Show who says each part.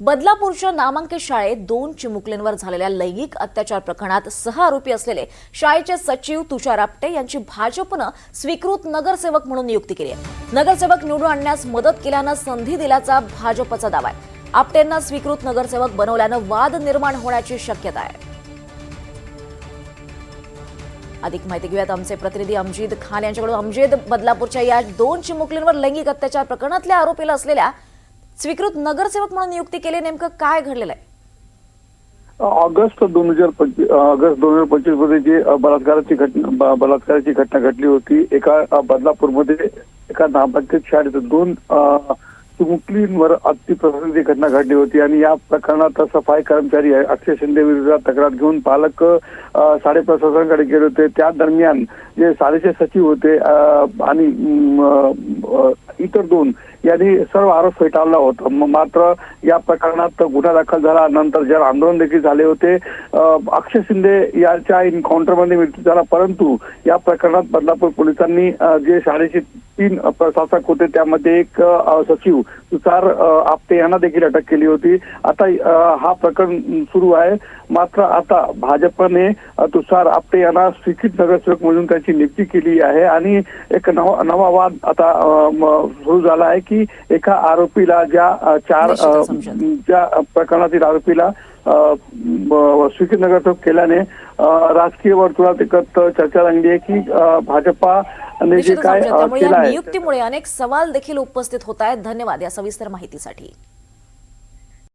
Speaker 1: बदलापूरच्या नामांकित शाळेत 2 चिमुकलींवर झालेल्या लैंगिक अत्याचार प्रकरणात 6 आरोपी असलेले शाळेचे सचिव तुषार आपटे यांची भाजपनं स्वीकृत नगरसेवक म्हणून नियुक्ती केली आहे। नगरसेवक निवडून आणण्यास मदत केल्यानं संधी दिल्याचा भाजपचा दावा आहे। आपटेंना स्वीकृत नगरसेवक बनवल्यानं वाद निर्माण होण्याची शक्यता आहे। अधिक माहिती घेऊयात आमचे प्रतिनिधी अमजिद खान यांच्याकडून। अमजिद, बदलापूरच्या या 2 चिमुकलींवर लैंगिक अत्याचार प्रकरणातल्या आरोपीला असलेल्या स्वीकृत नगरसेवक म्हणून नियुक्ती केली, नेमकं काय घडलेलं आहे?
Speaker 2: ऑगस्ट 2025 मध्ये जी बलात्काराची घटना घडली होती। एका बदलापूरमध्ये एका नामांकित शाळेत 2 चिमुकलींवर अतिप्रसंगी घटना घडली होती आणि या प्रकरणात सफाई कर्मचारी अक्षय शिंदे विरोधात तक्रार घेऊन पालक शाळे प्रशासनाकडे गेले होते। त्या दरम्यान जे शाळेचे सचिव होते आणि इतर 2 यांनी सर्व आरोप फेटाळला होता। मात्र या प्रकरणात गुन्हा दाखल झाला। नंतर जर आंदोलन देखील झाले होते। अक्षय शिंदे याच्या एन्काउंटरमध्ये मृत्यू झाला, परंतु या प्रकरणात बदलापूर पोलिसांनी जे शाळेचे 3 प्रशासक होते त्यामध्ये एक सचिव तुषार आपटे यांना देखील अटक केली होती। आता हा प्रकरण सुरू आहे। मात्र आता भाजपने तुषार आपटे यांना स्वीकृत नगरसेवक म्हणून त्यांची नियुक्ती केली आहे आणि एक नवा वाद आता सुरू झाला आहे की एका आरोपीला ज्या प्रकरणातील आरोपीला स्वीकृत नगरसेवक केल्याने राजकीय वर्तुळात एकच चर्चा रंगली आहे की भाजपाने जे काय केलं आहे
Speaker 1: नियुक्तीमुळे अनेक सवाल देखील उपस्थित होत आहेत। धन्यवाद या सविस्तर माहितीसाठी।